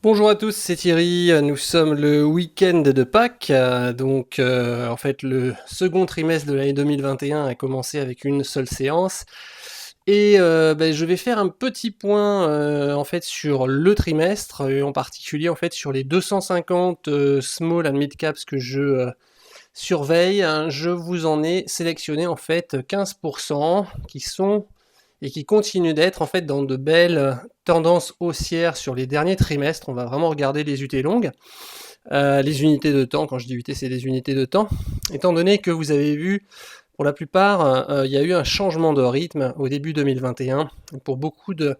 Bonjour à tous, c'est Thierry. Nous sommes le week-end de Pâques. En fait, le second trimestre de l'année 2021 a commencé avec une seule séance. Je vais faire un petit point en fait sur le trimestre, et en particulier en fait sur les 250 small and mid caps que je surveille. Je vous en ai sélectionné en fait 15% qui sont et qui continuent d'être en fait dans de belles tendances haussières sur les derniers trimestres. On va vraiment regarder les UT longues, les unités de temps. Quand je dis UT, c'est des unités de temps. Étant donné que vous avez vu, pour la plupart, il y a eu un changement de rythme au début 2021. Pour beaucoup de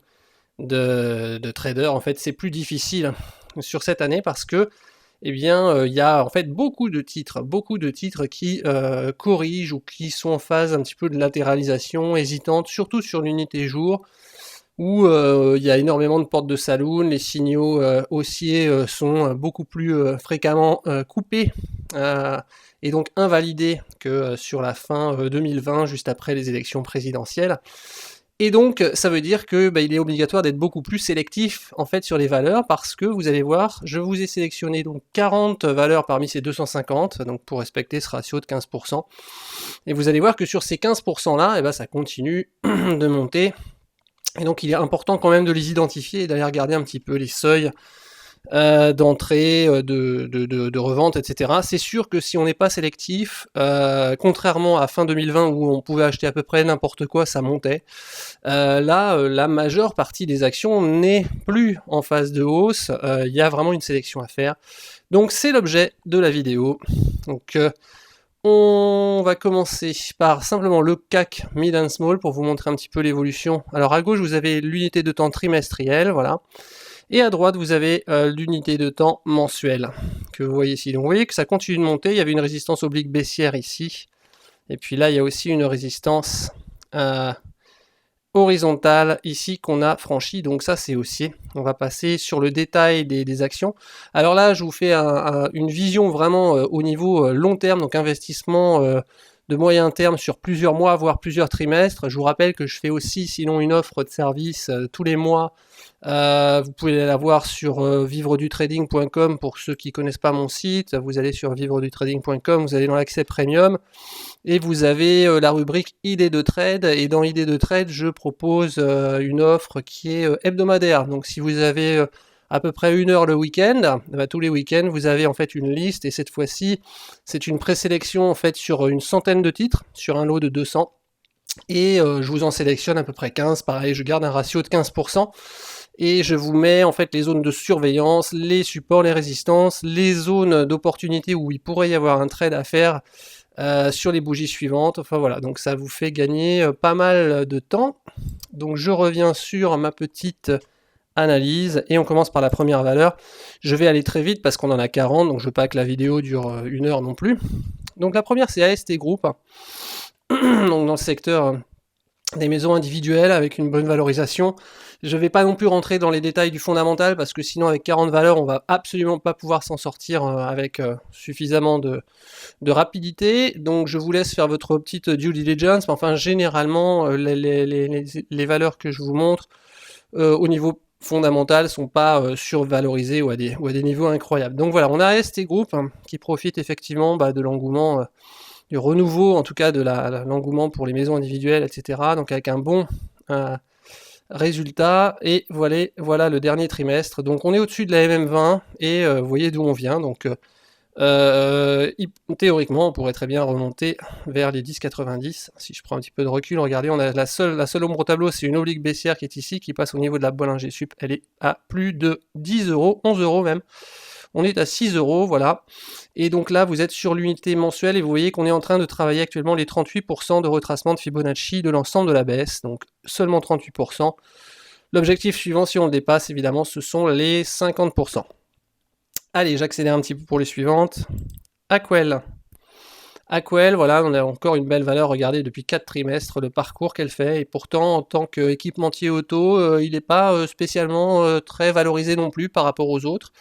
traders, en fait, c'est plus difficile sur cette année parce que il y a en fait beaucoup de titres qui corrigent ou qui sont en phase un petit peu de latéralisation, hésitante, surtout sur l'unité jour, où il y a énormément de portes de saloon, les signaux haussiers sont beaucoup plus fréquemment coupés et donc invalidés que sur la fin 2020, juste après les élections présidentielles. Et donc, ça veut dire que il est obligatoire d'être beaucoup plus sélectif en fait sur les valeurs parce que vous allez voir, je vous ai sélectionné donc 40 valeurs parmi ces 250, donc pour respecter ce ratio de 15%. Et vous allez voir que sur ces 15% là, ça continue de monter. Et donc, il est important quand même de les identifier et d'aller regarder un petit peu les seuils d'entrée, de revente, etc. C'est sûr que si on n'est pas sélectif, contrairement à fin 2020 où on pouvait acheter à peu près n'importe quoi, ça montait, la majeure partie des actions n'est plus en phase de hausse, il y a vraiment une sélection à faire. Donc c'est l'objet de la vidéo. Donc on va commencer par simplement le CAC Mid and Small pour vous montrer un petit peu l'évolution. Alors à gauche vous avez l'unité de temps trimestrielle, voilà. Et à droite, vous avez l'unité de temps mensuelle que vous voyez ici. Donc vous voyez que ça continue de monter. Il y avait une résistance oblique baissière ici. Et puis là, il y a aussi une résistance horizontale ici qu'on a franchie. Donc ça, c'est haussier. On va passer sur le détail des actions. Alors là, je vous fais une vision vraiment au niveau long terme, donc investissement de moyen terme sur plusieurs mois, voire plusieurs trimestres. Je vous rappelle que je fais aussi sinon une offre de service tous les mois. Vous pouvez la voir sur vivredutrading.com pour ceux qui ne connaissent pas mon site. Vous allez sur vivredutrading.com, vous allez dans l'accès premium et vous avez la rubrique idées de trade. Et dans idées de trade, je propose une offre qui est hebdomadaire. Donc si vous avez à peu près 1 heure le week-end, tous les week-ends, vous avez en fait une liste et cette fois-ci, c'est une présélection en fait sur une centaine de titres, sur un lot de 200. Et je vous en sélectionne à peu près 15, pareil, je garde un ratio de 15%. Et je vous mets en fait les zones de surveillance, les supports, les résistances, les zones d'opportunité où il pourrait y avoir un trade à faire sur les bougies suivantes. Enfin voilà, donc ça vous fait gagner pas mal de temps. Donc je reviens sur ma petite analyse et on commence par la première valeur. Je vais aller très vite parce qu'on en a 40, donc je veux pas que la vidéo dure 1 heure non plus. Donc la première c'est AST Group, donc dans le secteur des maisons individuelles avec une bonne valorisation. Je ne vais pas non plus rentrer dans les détails du fondamental parce que sinon avec 40 valeurs on va absolument pas pouvoir s'en sortir avec suffisamment de rapidité. Donc je vous laisse faire votre petite due diligence. Mais enfin généralement les valeurs que je vous montre au niveau fondamental sont pas survalorisées ou à des niveaux incroyables. Donc voilà, on a AST Group qui profite effectivement de l'engouement du renouveau, en tout cas de l'engouement pour les maisons individuelles, etc. Donc avec un bon résultat. Et voilà le dernier trimestre. Donc on est au-dessus de la MM20 et vous voyez d'où on vient. Donc théoriquement, on pourrait très bien remonter vers les 10,90. Si je prends un petit peu de recul, regardez, on a la seule ombre au tableau, c'est une oblique baissière qui est ici, qui passe au niveau de la Bollinger Sup. Elle est à plus de 10 euros, 11 euros même. On est à 6 euros, voilà. Et donc là, vous êtes sur l'unité mensuelle et vous voyez qu'on est en train de travailler actuellement les 38% de retracement de Fibonacci de l'ensemble de la baisse. Donc seulement 38%. L'objectif suivant, si on le dépasse, évidemment, ce sont les 50%. Allez, j'accélère un petit peu pour les suivantes. Aquel. Aquel, voilà, on a encore une belle valeur, regardez, depuis 4 trimestres, le parcours qu'elle fait, et pourtant, en tant qu'équipementier auto, il n'est pas spécialement très valorisé non plus par rapport aux autres.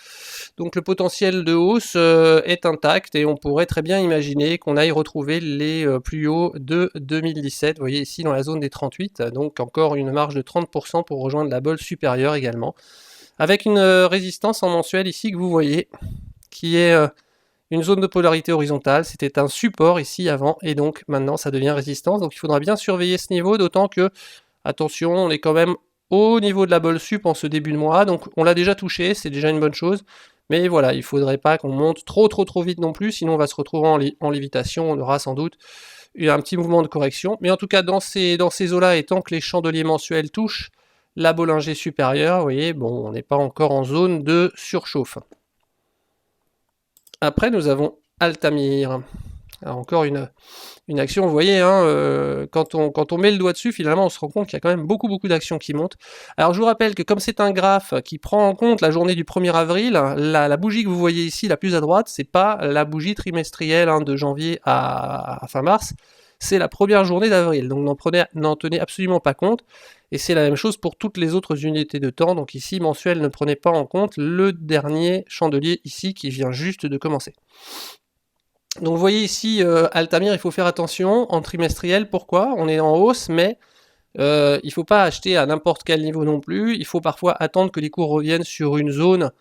Donc le potentiel de hausse est intact, et on pourrait très bien imaginer qu'on aille retrouver les plus hauts de 2017, vous voyez ici dans la zone des 38, donc encore une marge de 30% pour rejoindre la bolle supérieure également. avec une résistance en mensuel ici que vous voyez, qui est une zone de polarité horizontale. C'était un support ici avant, et donc maintenant ça devient résistance. Donc il faudra bien surveiller ce niveau, d'autant que, attention, on est quand même au niveau de la bol sup en ce début de mois, donc on l'a déjà touché, c'est déjà une bonne chose. Mais voilà, il faudrait pas qu'on monte trop vite non plus, sinon on va se retrouver en lévitation, on aura sans doute un petit mouvement de correction. Mais en tout cas, dans ces eaux-là, et tant que les chandeliers mensuels touchent la Bollinger supérieure, vous voyez, bon, on n'est pas encore en zone de surchauffe. Après, nous avons Altamir. Alors encore une action, vous voyez, hein, quand on met le doigt dessus, finalement, on se rend compte qu'il y a quand même beaucoup d'actions qui montent. Alors je vous rappelle que comme c'est un graphe qui prend en compte la journée du 1er avril, la bougie que vous voyez ici, la plus à droite, c'est pas la bougie trimestrielle, hein, de janvier à fin mars, c'est la première journée d'avril, donc n'en tenez absolument pas compte, et c'est la même chose pour toutes les autres unités de temps, donc ici, mensuel, ne prenez pas en compte le dernier chandelier ici qui vient juste de commencer. Donc vous voyez ici, Altamir, il faut faire attention en trimestriel. Pourquoi? On est en hausse, mais il ne faut pas acheter à n'importe quel niveau non plus. Il faut parfois attendre que les cours reviennent sur une zone,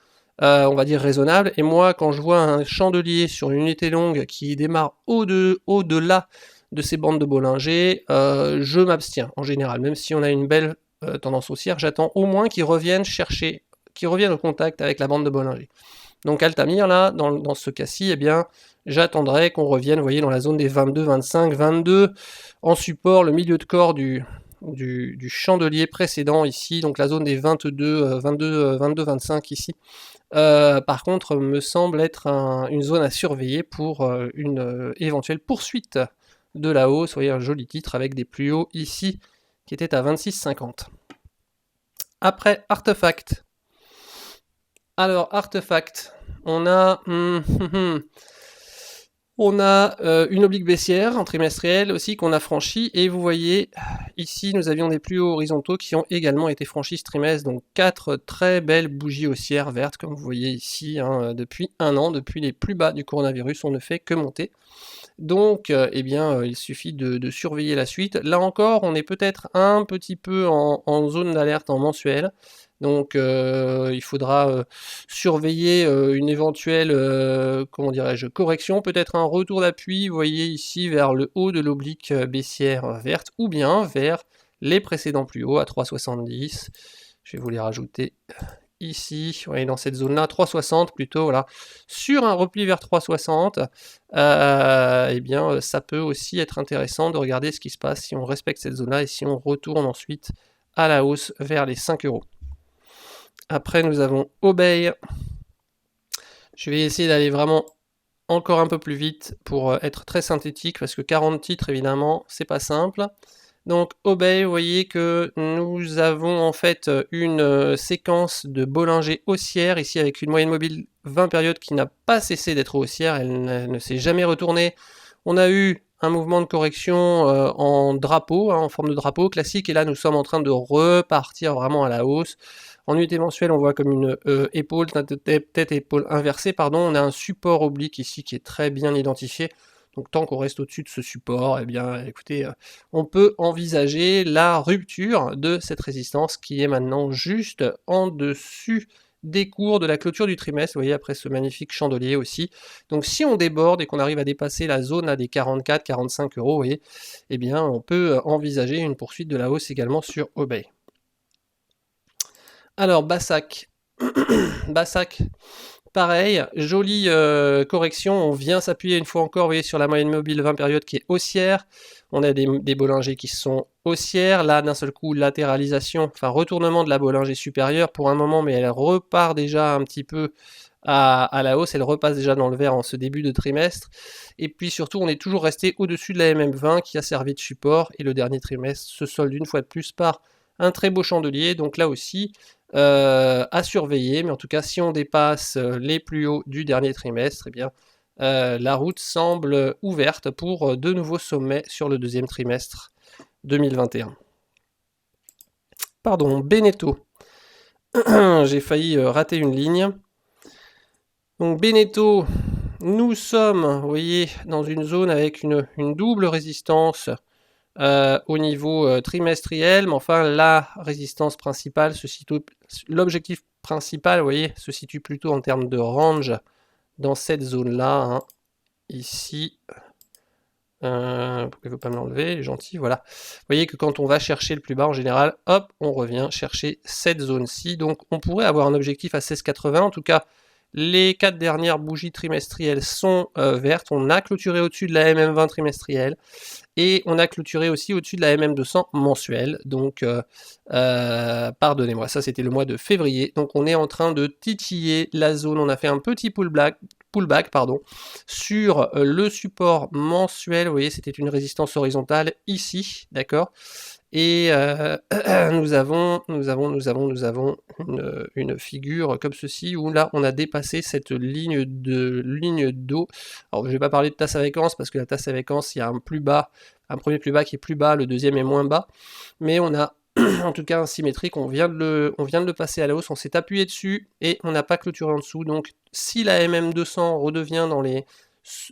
on va dire, raisonnable. Et moi, quand je vois un chandelier sur une unité longue qui démarre au-delà de ces bandes de Bollinger, je m'abstiens en général. Même si on a une belle tendance haussière, j'attends au moins qu'ils reviennent au contact avec la bande de Bollinger. Donc Altamir, là, dans ce cas-ci, eh bien, j'attendrai qu'on revienne, vous voyez, dans la zone des 22, 25, 22, en support, le milieu de corps du chandelier précédent ici, donc la zone des 22, 25 ici. Par contre, me semble être une zone à surveiller pour une éventuelle poursuite de la hausse. Vous voyez, un joli titre avec des plus hauts ici, qui était à 26,50. Après, Artefact. Alors, Artefact, on a une oblique baissière en trimestriel aussi qu'on a franchie, et vous voyez ici nous avions des plus hauts horizontaux qui ont également été franchis ce trimestre, donc 4 très belles bougies haussières vertes comme vous voyez ici, hein, depuis un an, depuis les plus bas du coronavirus, on ne fait que monter. Donc eh bien il suffit de surveiller la suite. Là encore on est peut-être un petit peu en zone d'alerte en mensuel. Donc il faudra surveiller une éventuelle comment dirais-je, correction, peut-être un retour d'appui, vous voyez ici vers le haut de l'oblique baissière verte, ou bien vers les précédents plus hauts à 3,70. Je vais vous les rajouter ici, vous voyez, dans cette zone-là, 3,60 plutôt, voilà. Sur un repli vers 3,60, eh bien ça peut aussi être intéressant de regarder ce qui se passe si on respecte cette zone-là et si on retourne ensuite à la hausse vers les 5 €. Après, nous avons Obey. Je vais essayer d'aller vraiment encore un peu plus vite pour être très synthétique, parce que 40 titres, évidemment, c'est pas simple. Donc, Obey, vous voyez que nous avons en fait une séquence de Bollinger haussière, ici avec une moyenne mobile 20 périodes qui n'a pas cessé d'être haussière, elle ne s'est jamais retournée. On a eu un mouvement de correction en drapeau, hein, en forme de drapeau classique, et là nous sommes en train de repartir vraiment à la hausse. En unité mensuelle, on voit comme une épaule, tête épaule inversée, pardon. On a un support oblique ici qui est très bien identifié. Donc tant qu'on reste au-dessus de ce support, eh bien écoutez, on peut envisager la rupture de cette résistance qui est maintenant juste en dessus des cours de la clôture du trimestre, vous voyez, après ce magnifique chandelier aussi. Donc si on déborde et qu'on arrive à dépasser la zone à des 44-45 €, vous voyez, eh bien on peut envisager une poursuite de la hausse également sur Obey. Alors, Bassac. Bassac, pareil, jolie correction, on vient s'appuyer une fois encore, vous voyez, sur la moyenne mobile 20 périodes qui est haussière. On a des Bollinger qui sont haussières, là d'un seul coup latéralisation, enfin retournement de la Bollinger supérieure pour un moment, mais elle repart déjà un petit peu à la hausse, elle repasse déjà dans le vert en ce début de trimestre. Et puis surtout, on est toujours resté au-dessus de la MM20 qui a servi de support, et le dernier trimestre se solde une fois de plus par un très beau chandelier, donc là aussi à surveiller, mais en tout cas si on dépasse les plus hauts du dernier trimestre, eh bien la route semble ouverte pour de nouveaux sommets sur le deuxième trimestre 2021. Pardon, Beneteau. J'ai failli rater une ligne. Donc Beneteau, nous sommes, vous voyez, dans une zone avec une double résistance au niveau trimestriel, mais enfin la résistance principale se situe, l'objectif principal, vous voyez, se situe plutôt en termes de range dans cette zone-là, hein, ici. Pourquoi il ne veut pas me l'enlever, il est gentil, voilà. Vous voyez que quand on va chercher le plus bas, en général, hop, on revient chercher cette zone-ci. Donc on pourrait avoir un objectif à 16,80. En tout cas, les 4 dernières bougies trimestrielles sont vertes. On a clôturé au-dessus de la MM20 trimestrielle. Et on a clôturé aussi au-dessus de la MM200 mensuelle. Donc, pardonnez-moi, ça c'était le mois de février. Donc on est en train de titiller la zone. On a fait un petit pullback sur le support mensuel. Vous voyez, c'était une résistance horizontale ici, d'accord. Et nous avons une figure comme ceci où là on a dépassé cette ligne d'eau. Alors je vais pas parler de tasse à vacances parce que la tasse à vacances, il y a un premier plus bas qui est plus bas, le deuxième est moins bas, mais on a en tout cas un symétrique, on vient de le passer à la hausse, on s'est appuyé dessus et on n'a pas clôturé en dessous. Donc si la MM200 redevient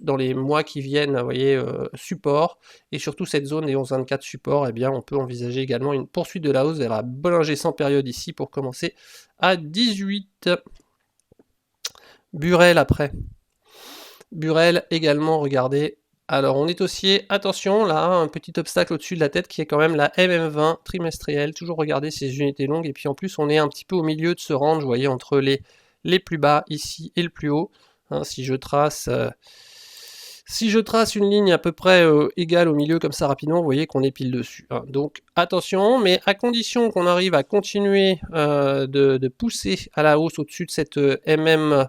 dans les mois qui viennent, vous voyez, support, et surtout cette zone des 11,24 support, eh bien on peut envisager également une poursuite de la hausse vers la Bollinger 100 période ici pour commencer à 18. Burel après. Burel également, regardez. Alors on est haussier, attention là, un petit obstacle au-dessus de la tête qui est quand même la MM20 trimestrielle, toujours regarder ces unités longues, et puis en plus on est un petit peu au milieu de ce range, vous voyez, entre les plus bas ici et le plus haut. Hein, si je trace une ligne à peu près égale au milieu comme ça rapidement, vous voyez qu'on est pile dessus. Hein. Donc attention, mais à condition qu'on arrive à continuer de pousser à la hausse au-dessus de cette MM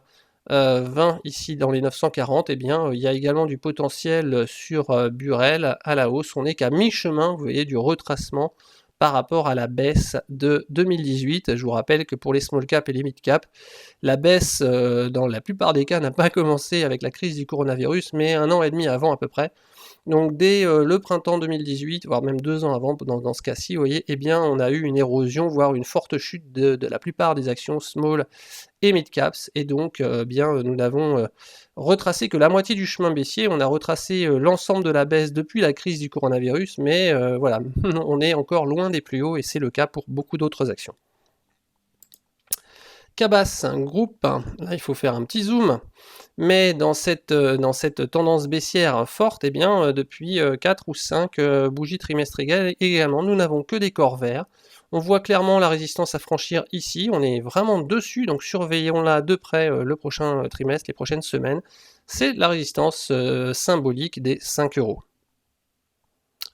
20 ici dans les 940, eh bien il y a également du potentiel sur Burel à la hausse. On n'est qu'à mi-chemin, vous voyez, du retracement par rapport à la baisse de 2018. Je vous rappelle que pour les small cap et les mid cap, la baisse dans la plupart des cas n'a pas commencé avec la crise du coronavirus, mais 1 an et demi avant à peu près. Donc dès le printemps 2018, voire même 2 ans avant, dans ce cas-ci, vous voyez, eh bien on a eu une érosion, voire une forte chute de la plupart des actions small et mid caps, et donc bien nous n'avons retracé que la moitié du chemin baissier. On a retracé l'ensemble de la baisse depuis la crise du coronavirus, mais voilà, on est encore loin des plus hauts, et c'est le cas pour beaucoup d'autres actions. Cabas, un groupe, là il faut faire un petit zoom, mais dans cette tendance baissière forte, eh bien depuis 4 ou 5 bougies trimestrielles également, nous n'avons que des corps verts. On voit clairement la résistance à franchir ici, on est vraiment dessus, donc surveillons-la de près le prochain trimestre, les prochaines semaines. C'est la résistance symbolique des 5 €.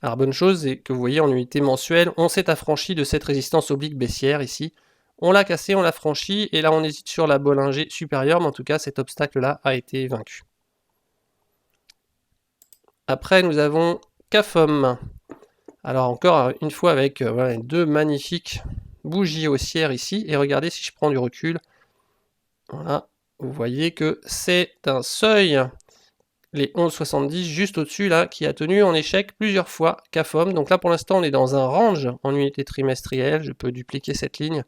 Alors bonne chose, c'est que vous voyez en unité mensuelle, on s'est affranchi de cette résistance oblique baissière ici. On l'a cassé, on l'a franchi, et là on hésite sur la Bollinger supérieure, mais en tout cas cet obstacle-là a été vaincu. Après nous avons CAFOM. Alors encore une fois avec voilà, 2 magnifiques bougies haussières ici, et regardez si je prends du recul, voilà, vous voyez que c'est un seuil, les 11,70 juste au-dessus là, qui a tenu en échec plusieurs fois CAFOM. Donc là pour l'instant on est dans un range en unité trimestrielle, je peux dupliquer cette ligne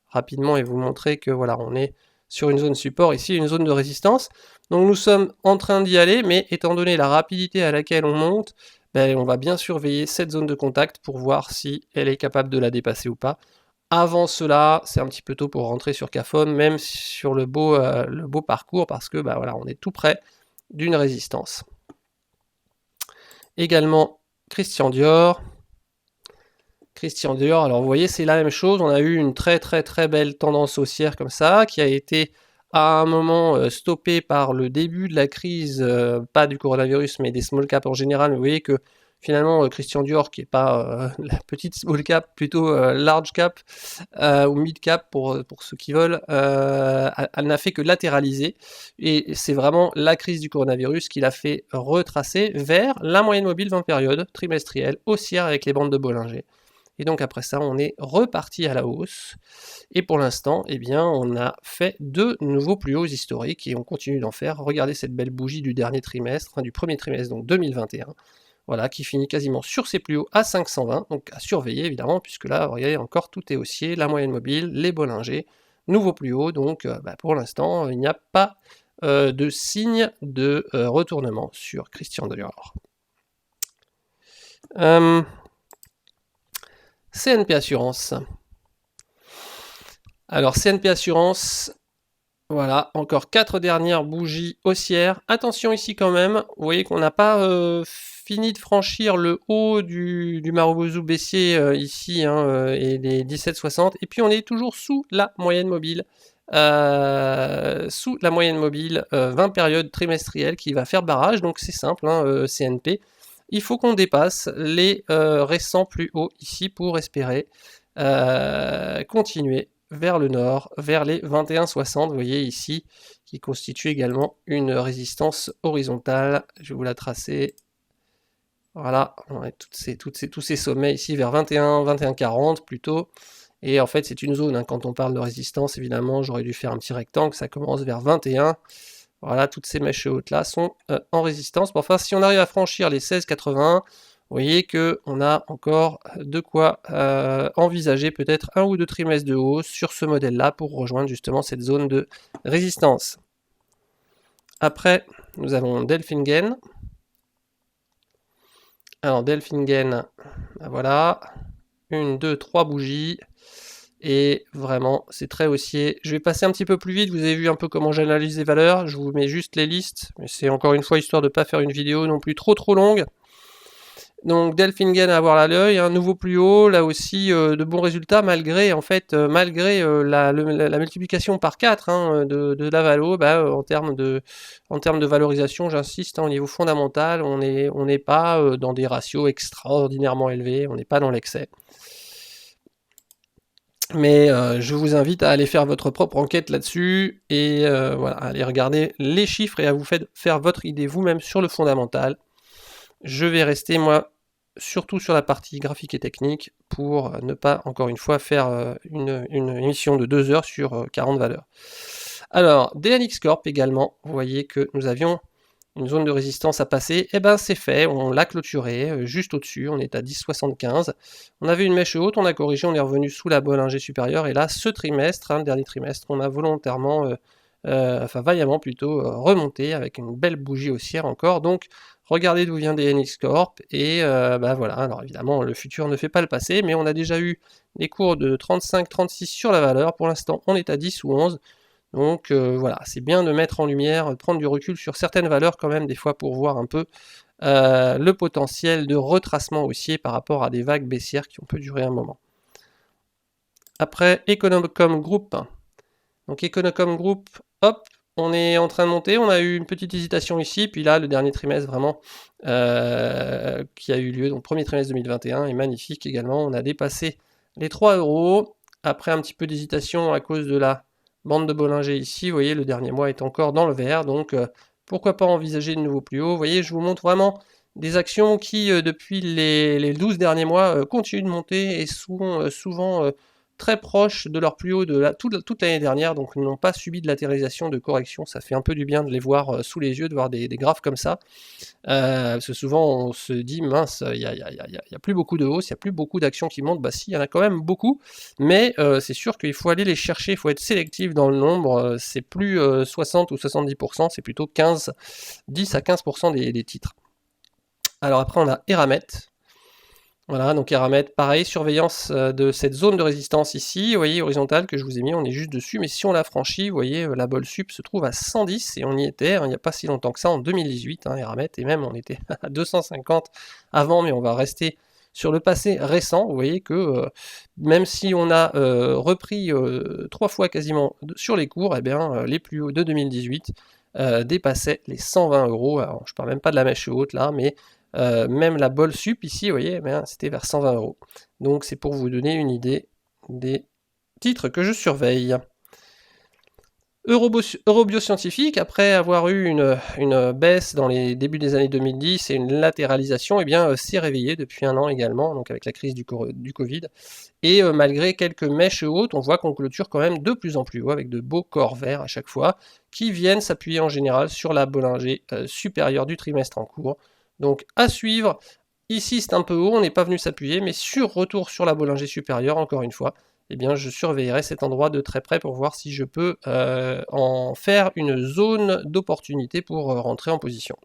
rapidement et vous montrer que voilà, on est sur une zone support, ici une zone de résistance. Donc nous sommes en train d'y aller, mais étant donné la rapidité à laquelle on monte, ben, on va bien surveiller cette zone de contact pour voir si elle est capable de la dépasser ou pas. Avant cela, c'est un petit peu tôt pour rentrer sur CAFOM, même sur le beau parcours, parce que ben, voilà, on est tout près d'une résistance. Également Christian Dior. Christian Dior, alors vous voyez c'est la même chose, on a eu une très belle tendance haussière comme ça, qui a été à un moment stoppée par le début de la crise, pas du coronavirus mais des small cap en général. Vous voyez que finalement Christian Dior, qui n'est pas la petite small cap, plutôt large cap ou mid cap pour ceux qui veulent, elle n'a fait que latéraliser, et c'est vraiment la crise du coronavirus qui l'a fait retracer vers la moyenne mobile 20 périodes trimestrielle haussière avec les bandes de Bollinger. Et donc après ça, on est reparti à la hausse. Et pour l'instant, eh bien, on a fait 2 nouveaux plus hauts historiques et on continue d'en faire. Regardez cette belle bougie du dernier trimestre, enfin, du premier trimestre, donc 2021. Voilà, qui finit quasiment sur ses plus hauts à 520. Donc à surveiller évidemment, puisque là, regardez, encore tout est haussier, la moyenne mobile, les Bollinger, nouveau plus haut. Donc pour l'instant, il n'y a pas de signe de retournement sur Christian Dior. CNP Assurance. Alors CNP Assurance, voilà, encore 4 dernières bougies haussières. Attention ici quand même, vous voyez qu'on n'a pas fini de franchir le haut du Marubozu baissier ici, hein, et les 17,60. Et puis on est toujours sous la moyenne mobile. 20 périodes trimestrielles qui va faire barrage, donc c'est simple, hein, CNP. Il faut qu'on dépasse les récents plus hauts ici pour espérer continuer vers le nord, vers les 21,60, vous voyez ici, qui constitue également une résistance horizontale. Je vais vous la tracer. Voilà, on a tous ces sommets ici vers 21, 21,40 plutôt. Et en fait, c'est une zone, hein. Quand on parle de résistance, évidemment, j'aurais dû faire un petit rectangle, ça commence vers 21. Voilà, toutes ces mèches hautes là sont en résistance. Bon, enfin, si on arrive à franchir les 16,81, vous voyez qu'on a encore de quoi envisager peut-être un ou deux trimestres de hausse sur ce modèle-là pour rejoindre justement cette zone de résistance. Après, nous avons Delfingen. Alors, Delfingen, voilà, 1, 2, 3 bougies. Et vraiment, c'est très haussier. Je vais passer un petit peu plus vite, vous avez vu un peu comment j'analyse les valeurs. Je vous mets juste les listes, mais c'est encore une fois histoire de ne pas faire une vidéo non plus trop longue. Donc Delfingen à avoir à l'œil, un nouveau plus haut, là aussi de bons résultats malgré la multiplication par 4 hein, de la valo, en termes de valorisation, j'insiste, hein, au niveau fondamental, on n'est pas dans des ratios extraordinairement élevés, on n'est pas dans l'excès. Mais je vous invite à aller faire votre propre enquête là-dessus et voilà, à aller regarder les chiffres et à vous faire votre idée vous-même sur le fondamental. Je vais rester moi surtout sur la partie graphique et technique pour ne pas encore une fois faire une émission de 2 heures sur 40 valeurs. Alors DNX Corp également, vous voyez que nous avions une zone de résistance à passer, et ben c'est fait, on l'a clôturé juste au-dessus, on est à 10,75. On avait une mèche haute, on a corrigé, on est revenu sous la Bollinger supérieure, et là ce trimestre, hein, le dernier trimestre, on a volontairement, vaillamment plutôt, remonté avec une belle bougie haussière encore, donc regardez d'où vient DNX Corp, et voilà, alors évidemment le futur ne fait pas le passé, mais on a déjà eu des cours de 35-36 sur la valeur, pour l'instant on est à 10 ou 11, donc voilà, c'est bien de mettre en lumière, de prendre du recul sur certaines valeurs quand même, des fois pour voir un peu le potentiel de retracement haussier par rapport à des vagues baissières qui ont pu durer un moment. Après, Econocom Group. Donc Econocom Group, hop, on est en train de monter, on a eu une petite hésitation ici, puis là, le dernier trimestre vraiment qui a eu lieu, donc premier trimestre 2021, est magnifique également. On a dépassé les 3 €, après un petit peu d'hésitation à cause de la bande de Bollinger ici, vous voyez, le dernier mois est encore dans le vert, donc pourquoi pas envisager de nouveaux plus hauts. Vous voyez, je vous montre vraiment des actions qui, depuis les 12 derniers mois, continuent de monter et sont souvent très proches de leur plus haut de toute l'année dernière, donc n'ont pas subi de latéralisation, de correction. Ça fait un peu du bien de les voir sous les yeux, de voir des graphes comme ça. Parce que souvent on se dit mince, il y a plus beaucoup de hausse, il n'y a plus beaucoup d'actions qui montent. Bah si, il y en a quand même beaucoup, mais c'est sûr qu'il faut aller les chercher, il faut être sélectif dans le nombre. C'est plus 60 ou 70%, c'est plutôt 10 à 15% des titres. Alors après on a Eramet. Voilà, donc Eramet, pareil, surveillance de cette zone de résistance ici, vous voyez, horizontale que je vous ai mis, on est juste dessus, mais si on la franchit, vous voyez, la bol sup se trouve à 110, et on y était, hein, il n'y a pas si longtemps que ça, en 2018, hein, Eramet, et même on était à 250 avant, mais on va rester sur le passé récent. Vous voyez que même si on a repris 3 fois quasiment sur les cours, eh bien, les plus hauts de 2018 dépassaient les 120 €, alors je parle même pas de la mèche haute là, mais même la bol sup ici, vous voyez, c'était vers 120 €. Donc c'est pour vous donner une idée des titres que je surveille. Eurobioscientifique, après avoir eu une baisse dans les débuts des années 2010 et une latéralisation, s'est réveillé depuis 1 an également, donc avec la crise du Covid. Et malgré quelques mèches hautes, on voit qu'on clôture quand même de plus en plus haut, avec de beaux corps verts à chaque fois, qui viennent s'appuyer en général sur la Bollinger supérieure du trimestre en cours. Donc à suivre. Ici c'est un peu haut, on n'est pas venu s'appuyer, mais sur retour sur la Bollinger supérieure, encore une fois, je surveillerai cet endroit de très près pour voir si je peux en faire une zone d'opportunité pour rentrer en position.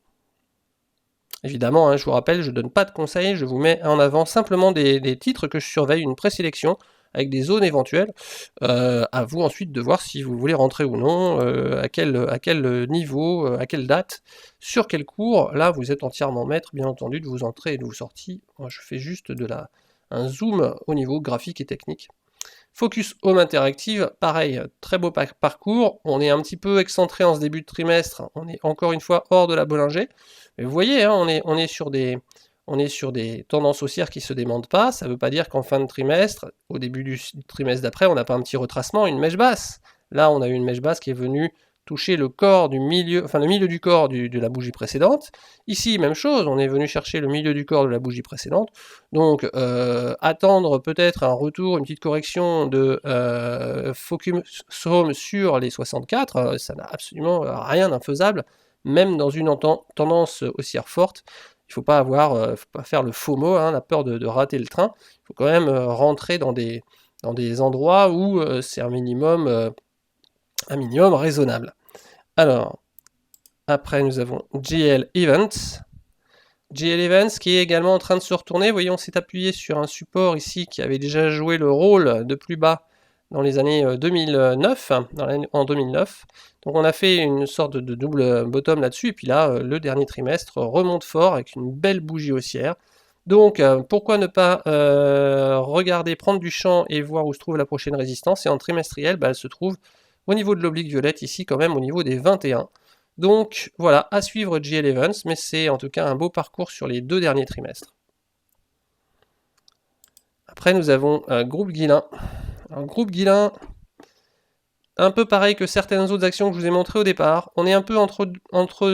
Évidemment, hein, je vous rappelle, je ne donne pas de conseils, je vous mets en avant simplement des titres que je surveille, une présélection. avec des zones éventuelles. À vous ensuite de voir si vous voulez rentrer ou non, à quel niveau, à quelle date, sur quel cours. Là, vous êtes entièrement maître, bien entendu, de vos entrées et de vos sorties. Moi, je fais juste un zoom au niveau graphique et technique. Focus Home Interactive, pareil, très beau parcours. On est un petit peu excentré en ce début de trimestre. On est encore une fois hors de la Bollinger. Mais vous voyez, hein, on est sur des tendances haussières qui ne se démentent pas. Ça ne veut pas dire qu'en fin de trimestre, au début du trimestre d'après, on n'a pas un petit retracement, une mèche basse. Là, on a eu une mèche basse qui est venue toucher le corps du milieu, enfin le milieu du corps de la bougie précédente. Ici, même chose, on est venu chercher le milieu du corps de la bougie précédente. Donc, attendre peut-être un retour, une petite correction de Focus Home sur les 64, ça n'a absolument rien d'infaisable, même dans une tendance haussière forte. Il ne faut pas faut pas faire le FOMO, hein, la peur de rater le train. Il faut quand même rentrer dans des endroits où c'est un minimum raisonnable. Alors, après nous avons GL Events. GL Events qui est également en train de se retourner. Vous voyez, on s'est appuyé sur un support ici qui avait déjà joué le rôle de plus bas dans les années 2009, en 2009. Donc on a fait une sorte de double bottom là-dessus, et puis là, le dernier trimestre remonte fort avec une belle bougie haussière. Donc pourquoi ne pas regarder, prendre du champ et voir où se trouve la prochaine résistance, et en trimestriel, elle se trouve au niveau de l'oblique violette, ici quand même au niveau des 21. Donc voilà, à suivre GL Evans, mais c'est en tout cas un beau parcours sur les 2 derniers trimestres. Après nous avons Groupe Guillain. Alors, Groupe Guillain, un peu pareil que certaines autres actions que je vous ai montrées au départ, on est un peu entre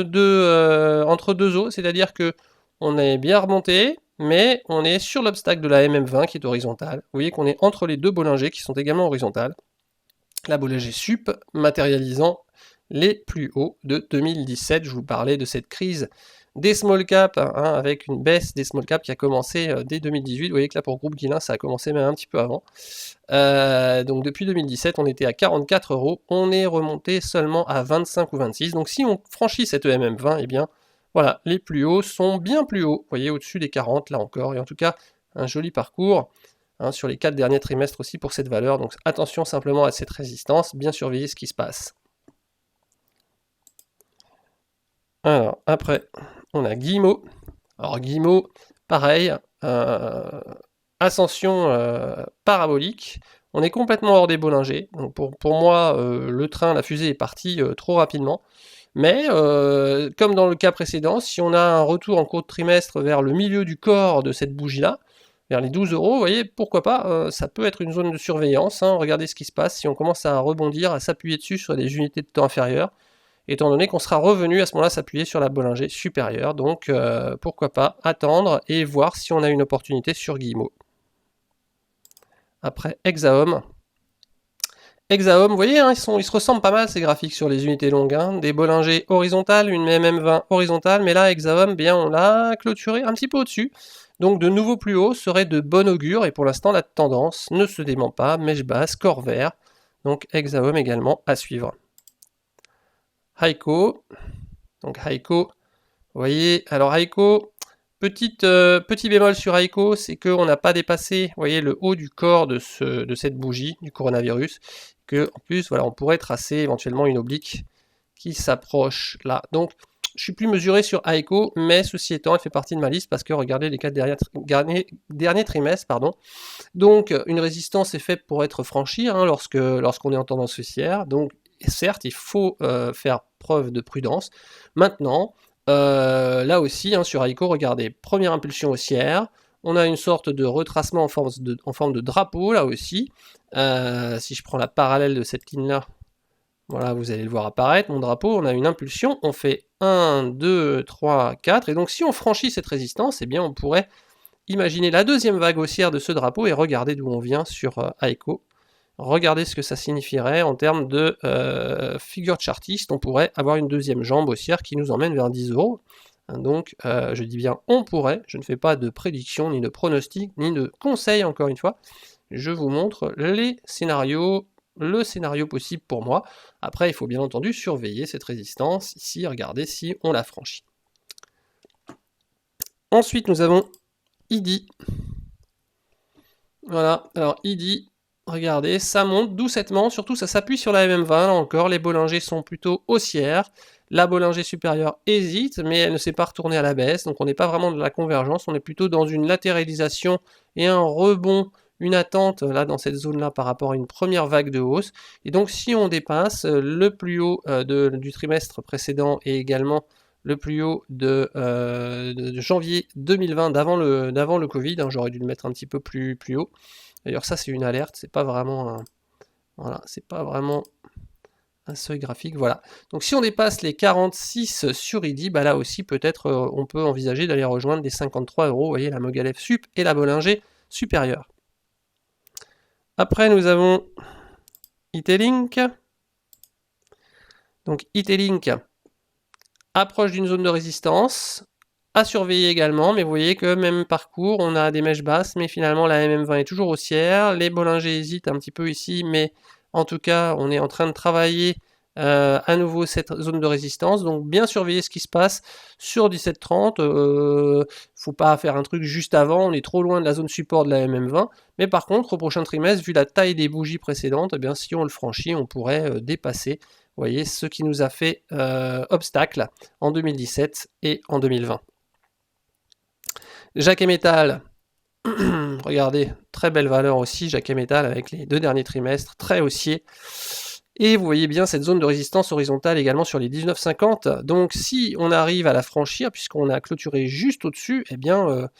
deux eaux, c'est-à-dire que on est bien remonté, mais on est sur l'obstacle de la MM20 qui est horizontale. Vous voyez qu'on est entre les deux Bollinger qui sont également horizontales. La Bollinger Sup matérialisant les plus hauts de 2017. Je vous parlais de cette crise des small caps, hein, avec une baisse des small caps qui a commencé dès 2018. Vous voyez que là pour Groupe Guillain, ça a commencé même un petit peu avant. Donc depuis 2017, on était à 44 €. On est remonté seulement à 25 ou 26. Donc si on franchit cette MM20, eh bien voilà, les plus hauts sont bien plus hauts. Vous voyez, au-dessus des 40 là encore. Et en tout cas, un joli parcours. Hein, sur les 4 derniers trimestres aussi pour cette valeur, donc attention simplement à cette résistance, bien surveiller ce qui se passe. Alors, après, on a Guillemot. Alors Guillemot, pareil, ascension parabolique, on est complètement hors des Bollinger, donc pour moi, le train, la fusée est partie trop rapidement, mais comme dans le cas précédent, si on a un retour en cours de trimestre vers le milieu du corps de cette bougie-là, vers les 12 €, vous voyez, pourquoi pas, ça peut être une zone de surveillance, hein, regardez ce qui se passe, si on commence à rebondir, à s'appuyer dessus sur des unités de temps inférieures, étant donné qu'on sera revenu à ce moment-là s'appuyer sur la Bollinger supérieure, donc pourquoi pas attendre et voir si on a une opportunité sur Guillemot. Après, Hexaom. Hexaom, vous voyez, hein, ils se ressemblent pas mal ces graphiques sur les unités longues, hein, des Bollinger horizontales, une MM20 horizontale, mais là, Hexaom, bien, on l'a clôturé un petit peu au-dessus. Donc de nouveau plus haut serait de bon augure, et pour l'instant la tendance ne se dément pas, mèche basse, corps vert, donc Hexaom également à suivre. Heiko, donc Heiko, vous voyez, alors Heiko, petit bémol sur Heiko, c'est qu'on n'a pas dépassé, vous voyez, le haut du corps de cette bougie, du coronavirus, que en plus, voilà, on pourrait tracer éventuellement une oblique qui s'approche là. Donc je suis plus mesuré sur Heiko, mais ceci étant, elle fait partie de ma liste parce que regardez les 4 derniers trimestres, pardon. Donc une résistance est faite pour être franchie, hein, lorsqu'on est en tendance haussière. Donc certes, il faut faire preuve de prudence. Maintenant, là aussi, hein, sur Heiko, regardez, première impulsion haussière. On a une sorte de retracement en forme de drapeau, là aussi. Si je prends la parallèle de cette ligne-là, voilà, vous allez le voir apparaître, mon drapeau, on a une impulsion, on fait 1, 2, 3, 4, et donc si on franchit cette résistance, eh bien on pourrait imaginer la deuxième vague haussière de ce drapeau et regarder d'où on vient sur Heiko. Regardez ce que ça signifierait en termes de figure chartiste, on pourrait avoir une deuxième jambe haussière qui nous emmène vers 10 €. Donc je dis bien on pourrait, je ne fais pas de prédiction, ni de pronostic, ni de conseil encore une fois. Je vous montre les scénarios, le scénario possible pour moi. Après, il faut bien entendu surveiller cette résistance, ici, regardez si on la franchit. Ensuite, nous avons IDI. Voilà, alors IDI, regardez, ça monte doucettement, surtout ça s'appuie sur la MM20, là encore, les Bollinger sont plutôt haussières, la Bollinger supérieure hésite, mais elle ne s'est pas retournée à la baisse, donc on n'est pas vraiment dans la convergence, on est plutôt dans une latéralisation et un rebond, une attente là dans cette zone-là par rapport à une première vague de hausse, et donc si on dépasse le plus haut du trimestre précédent et également le plus haut de janvier 2020 d'avant le Covid, hein, j'aurais dû le mettre un petit peu plus haut. D'ailleurs ça c'est une alerte, c'est pas vraiment voilà, c'est pas vraiment un seuil graphique, voilà. Donc si on dépasse les 46 sur IDI, bah là aussi peut-être on peut envisager d'aller rejoindre les 53 €, vous voyez la Mogalef Sup et la Bollinger supérieure. Après nous avons Itelink. Donc Itelink approche d'une zone de résistance, à surveiller également, mais vous voyez que même parcours, on a des mèches basses, mais finalement la MM20 est toujours haussière, les Bollinger hésitent un petit peu ici, mais en tout cas on est en train de travailler à nouveau cette zone de résistance, donc bien surveiller ce qui se passe sur 17,30, faut pas faire un truc juste avant, on est trop loin de la zone support de la MM20, mais par contre au prochain trimestre, vu la taille des bougies précédentes, eh bien, si on le franchit, on pourrait dépasser, vous voyez, ce qui nous a fait obstacle en 2017 et en 2020. Jacquet Metal, regardez, très belle valeur aussi, Jacquet Metal avec les 2 derniers trimestres, très haussier. Et vous voyez bien cette zone de résistance horizontale également sur les 19,50. Donc si on arrive à la franchir, puisqu'on a clôturé juste au-dessus, eh bien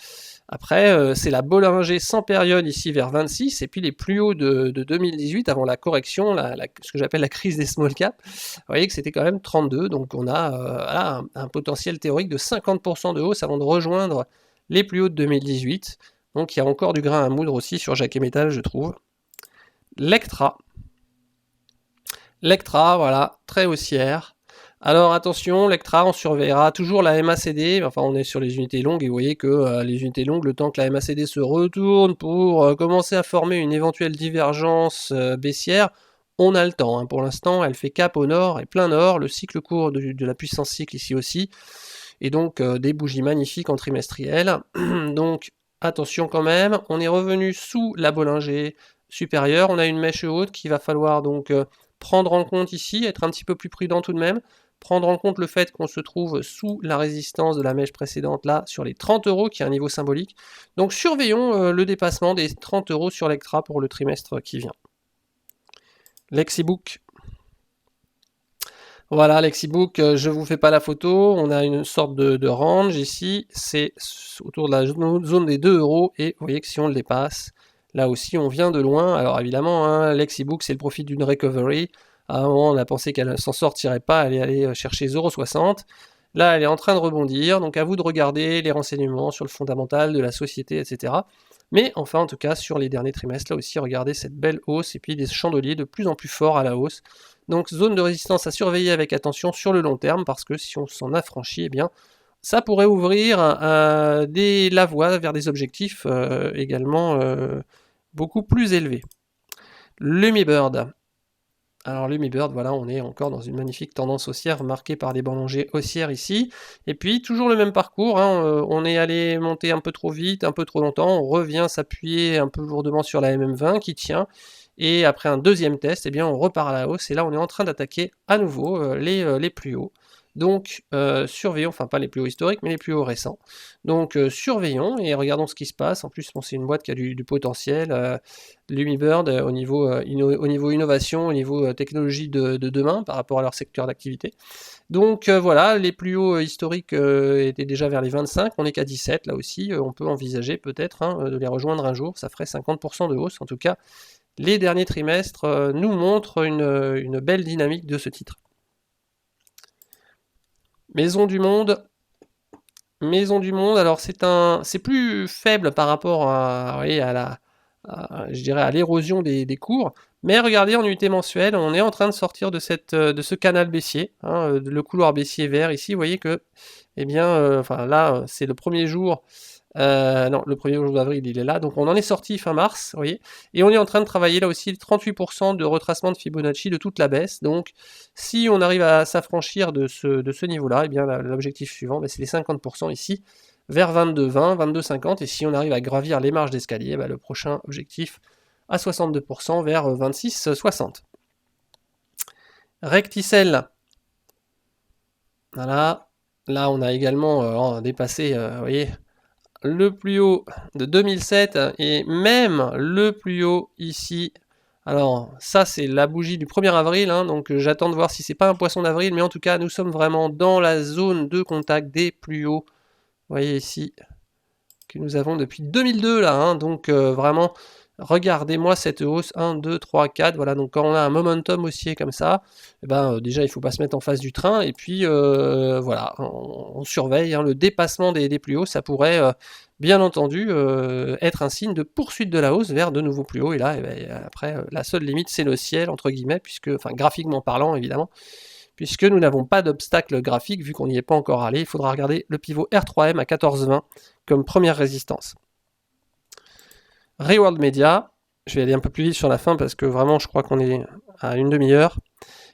après c'est la Bollinger sans période ici vers 26, et puis les plus hauts de 2018 avant la correction, ce que j'appelle la crise des small caps. Vous voyez que c'était quand même 32, donc on a voilà, un potentiel théorique de 50% de hausse avant de rejoindre les plus hauts de 2018. Donc il y a encore du grain à moudre aussi sur Jacquet Metal, je trouve. Lectra, voilà, très haussière. Alors attention, Lectra, on surveillera toujours la MACD, enfin on est sur les unités longues et vous voyez que les unités longues, le temps que la MACD se retourne pour commencer à former une éventuelle divergence baissière, on a le temps. Hein. Pour l'instant, elle fait cap au nord et plein nord, le cycle court de la puissance cycle ici aussi, et donc des bougies magnifiques en trimestriel. Donc attention quand même, on est revenu sous la Bollinger supérieure, on a une mèche haute qu'il va falloir donc prendre en compte ici, être un petit peu plus prudent tout de même, prendre en compte le fait qu'on se trouve sous la résistance de la mèche précédente là sur les 30 € qui est un niveau symbolique. Donc surveillons le dépassement des 30 € sur Lectra pour le trimestre qui vient. Lexibook. Voilà, Lexibook, je vous fais pas la photo, on a une sorte de range ici, c'est autour de la zone des 2 € et vous voyez que si on le dépasse, là aussi on vient de loin. Alors évidemment, hein, Lexibook c'est le profit d'une recovery. À un moment on a pensé qu'elle s'en sortirait pas, elle est allée chercher 0,60. Là elle est en train de rebondir, donc à vous de regarder les renseignements sur le fondamental de la société, etc. Mais enfin en tout cas sur les derniers trimestres, là aussi regardez cette belle hausse et puis des chandeliers de plus en plus forts à la hausse. Donc zone de résistance à surveiller avec attention sur le long terme, parce que si on s'en affranchit, eh bien, ça pourrait ouvrir la voie vers des objectifs également beaucoup plus élevés. Lumibird. Alors Lumibird, voilà, on est encore dans une magnifique tendance haussière marquée par des Bollinger haussières ici. Et puis toujours le même parcours, hein, on est allé monter un peu trop vite, un peu trop longtemps, on revient s'appuyer un peu lourdement sur la MM20 qui tient. Et après un deuxième test, eh bien, on repart à la hausse, et là on est en train d'attaquer à nouveau les plus hauts. Donc surveillons, enfin pas les plus hauts historiques, mais les plus hauts récents. Donc surveillons et regardons ce qui se passe. En plus, bon, c'est une boîte qui a du potentiel. Lumibird au niveau innovation, au niveau technologie de demain par rapport à leur secteur d'activité. Donc voilà, les plus hauts historiques étaient déjà vers les 25, on n'est qu'à 17 là aussi. On peut envisager peut-être hein, de les rejoindre un jour, ça ferait 50% de hausse en tout cas. Les derniers trimestres nous montrent une belle dynamique de ce titre. Maison du Monde, alors c'est plus faible par rapport je dirais à l'érosion des cours, mais regardez en unité mensuelle, on est en train de sortir de ce canal baissier, hein, le couloir baissier vert ici, vous voyez que, eh bien, enfin là c'est le premier jour. Non, le premier jour d'avril, il est là. Donc on en est sorti fin mars, vous voyez. Et on est en train de travailler là aussi 38% de retracement de Fibonacci de toute la baisse. Donc si on arrive à s'affranchir de ce niveau-là, eh bien l'objectif suivant, c'est les 50% ici, vers 22,20, 22,50. Et si on arrive à gravir les marges d'escalier, le prochain objectif à 62% vers 26,60. Recticel. Voilà. Là, on a également dépassé, vous voyez, le plus haut de 2007 et même le plus haut ici. Alors, ça, c'est la bougie du 1er avril, hein, donc j'attends de voir si c'est pas un poisson d'avril, mais en tout cas, nous sommes vraiment dans la zone de contact des plus hauts. Vous voyez ici, que nous avons depuis 2002, là, hein, donc vraiment, regardez-moi cette hausse, 1, 2, 3, 4, voilà, donc quand on a un momentum haussier comme ça, eh ben, déjà, il ne faut pas se mettre en face du train, et puis, voilà, on surveille, hein, le dépassement des plus hauts, ça pourrait... bien entendu, être un signe de poursuite de la hausse vers de nouveaux plus hauts. Et là, après, la seule limite, c'est le ciel, entre guillemets, puisque, enfin, graphiquement parlant, évidemment, puisque nous n'avons pas d'obstacle graphique, vu qu'on n'y est pas encore allé. Il faudra regarder le pivot R3M à 14,20 comme première résistance. Reworld Media, je vais aller un peu plus vite sur la fin, parce que vraiment, je crois qu'on est à une demi-heure.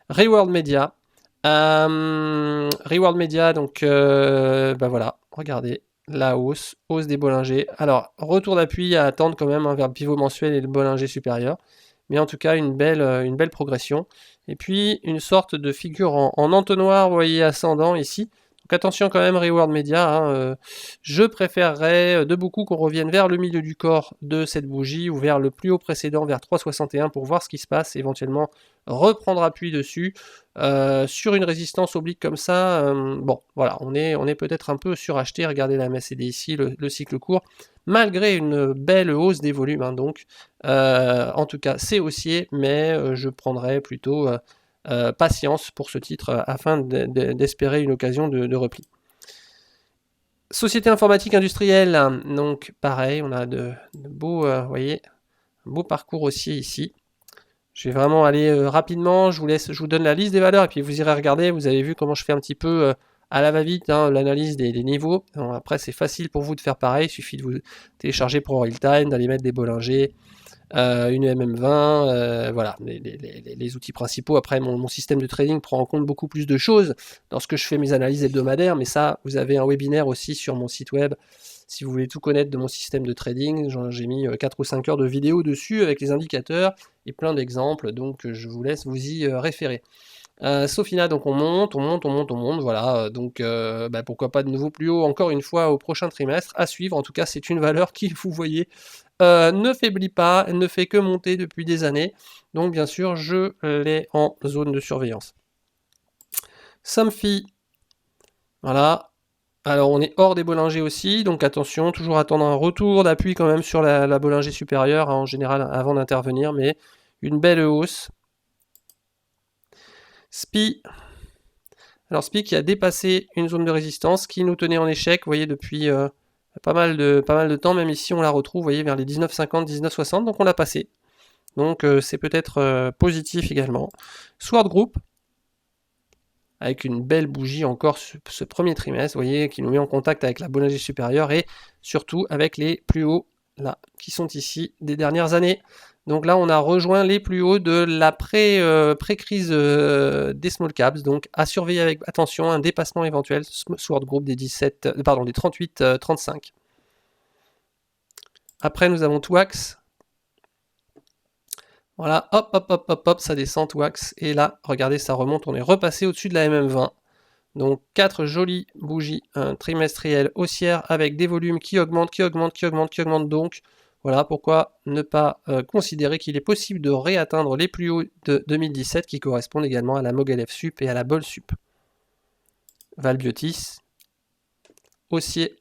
Reworld Media. Reworld Media, donc, voilà, regardez. La hausse des Bollinger. Alors, retour d'appui à attendre quand même, hein, vers le pivot mensuel et le Bollinger supérieur. Mais en tout cas, une belle progression. Et puis, une sorte de figure en entonnoir, vous voyez, ascendant ici. Donc attention quand même, Reworld Media. Hein, je préférerais de beaucoup qu'on revienne vers le milieu du corps de cette bougie ou vers le plus haut précédent, vers 3,61 pour voir ce qui se passe. Éventuellement, reprendre appui dessus. Sur une résistance oblique comme ça, bon, voilà, on est peut-être un peu suracheté. Regardez la MACD ici, le cycle court, malgré une belle hausse des volumes, hein, donc, en tout cas, c'est haussier, mais je prendrais plutôt patience pour ce titre afin d'espérer une occasion de repli. Société informatique industrielle, donc pareil, on a de beaux, vous voyez, un beau parcours haussier ici. Je vais vraiment aller rapidement, je vous donne la liste des valeurs et puis vous irez regarder, vous avez vu comment je fais un petit peu à la va-vite, hein, l'analyse des niveaux. Alors, après c'est facile pour vous de faire pareil, il suffit de vous télécharger Pro Real Time, d'aller mettre des Bollinger, une MM20, voilà, les outils principaux. Après mon système de trading prend en compte beaucoup plus de choses lorsque je fais mes analyses hebdomadaires, mais ça vous avez un webinaire aussi sur mon site web. Si vous voulez tout connaître de mon système de trading, j'ai mis 4 ou 5 heures de vidéo dessus avec les indicateurs et plein d'exemples, donc je vous laisse vous y référer. Sofina, donc on monte, voilà, donc pourquoi pas de nouveau plus haut encore une fois au prochain trimestre, à suivre. En tout cas, c'est une valeur qui, vous voyez, ne faiblit pas, ne fait que monter depuis des années, donc bien sûr, je l'ai en zone de surveillance. Somfy, voilà. Alors on est hors des Bollinger aussi, donc attention, toujours attendre un retour d'appui quand même sur la Bollinger supérieure, hein, en général avant d'intervenir, mais une belle hausse. SPI, alors SPI qui a dépassé une zone de résistance, qui nous tenait en échec, vous voyez, depuis pas mal de temps, même ici on la retrouve, vous voyez, vers les 19,50, 19,60, donc on l'a passé. Donc c'est peut-être positif également. Sword Group, avec une belle bougie encore ce premier trimestre, vous voyez, qui nous met en contact avec la Bollinger supérieure et surtout avec les plus hauts, là, qui sont ici des dernières années. Donc là, on a rejoint les plus hauts de la pré-crise des small caps, donc à surveiller avec attention, un dépassement éventuel, Sword Group des 38-35. Après, nous avons Twax. Voilà, hop, ça descend Twax, et là, regardez, ça remonte, on est repassé au-dessus de la MM20. Donc 4 jolies bougies trimestrielles haussières avec des volumes qui augmentent. Donc voilà pourquoi ne pas considérer qu'il est possible de réatteindre les plus hauts de 2017 qui correspondent également à la Mogel F Sup et à la Bol Sup. Valbiotis, haussier,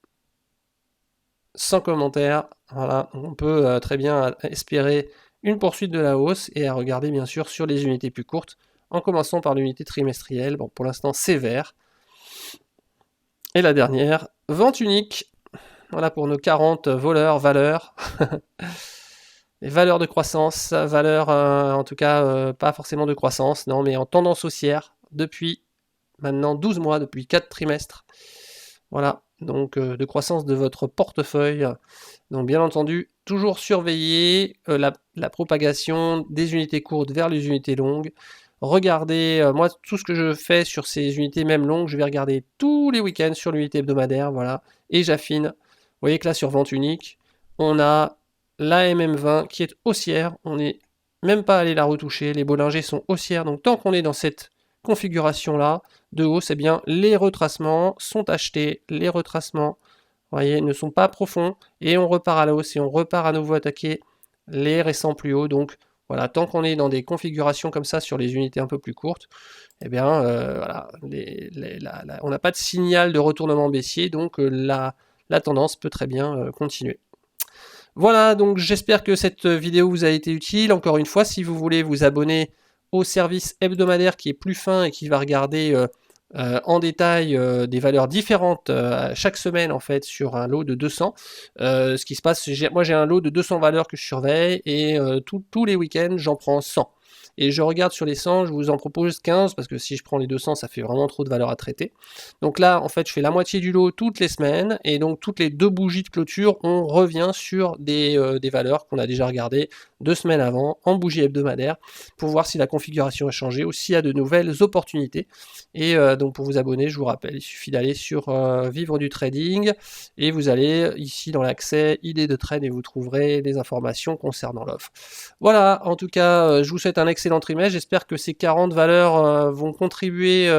sans commentaire. Voilà, on peut très bien espérer une poursuite de la hausse et à regarder bien sûr sur les unités plus courtes, en commençant par l'unité trimestrielle. Bon, pour l'instant, c'est vert. Et la dernière, vente unique. Voilà pour nos 40 valeurs. Les valeurs de croissance, valeurs en tout cas pas forcément de croissance, non, mais en tendance haussière depuis maintenant 12 mois, depuis 4 trimestres. Voilà, donc de croissance de votre portefeuille. Donc bien entendu, toujours surveiller la propagation des unités courtes vers les unités longues. Regardez, moi tout ce que je fais sur ces unités même longues, je vais regarder tous les week-ends sur l'unité hebdomadaire, voilà, et j'affine. Vous voyez que là sur vente unique, on a la MM20 qui est haussière, on n'est même pas allé la retoucher, les Bollinger sont haussières, donc tant qu'on est dans cette configuration là de hausse, eh bien les retracements sont achetés, les retracements, vous voyez, ne sont pas profonds, et on repart à la hausse et on repart à nouveau attaquer les récents plus hauts. Donc voilà, tant qu'on est dans des configurations comme ça sur les unités un peu plus courtes, eh bien voilà, on n'a pas de signal de retournement baissier, donc la tendance peut très bien continuer. Voilà, donc j'espère que cette vidéo vous a été utile. Encore une fois, si vous voulez vous abonner au service hebdomadaire qui est plus fin et qui va regarder en détail des valeurs différentes chaque semaine en fait sur un lot de 200. Ce qui se passe, moi j'ai un lot de 200 valeurs que je surveille et tous les week-ends j'en prends 100. Et je regarde sur les 100, je vous en propose 15 parce que si je prends les 200 ça fait vraiment trop de valeurs à traiter. Donc là en fait je fais la moitié du lot toutes les semaines et donc toutes les 2 bougies de clôture on revient sur des valeurs qu'on a déjà regardées 2 semaines avant en bougie hebdomadaire pour voir si la configuration a changé ou s'il y a de nouvelles opportunités. Et donc pour vous abonner, je vous rappelle, il suffit d'aller sur Vivre du Trading et vous allez ici dans l'accès idées de trade et vous trouverez des informations concernant l'offre. Voilà, en tout cas, je vous souhaite un excellent trimestre. J'espère que ces 40 valeurs vont contribuer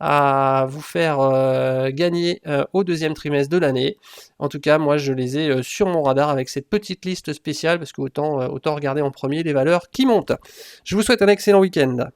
à vous faire gagner au deuxième trimestre de l'année. En tout cas, moi, je les ai sur mon radar avec cette petite liste spéciale parce que autant regarder en premier les valeurs qui montent. Je vous souhaite un excellent week-end.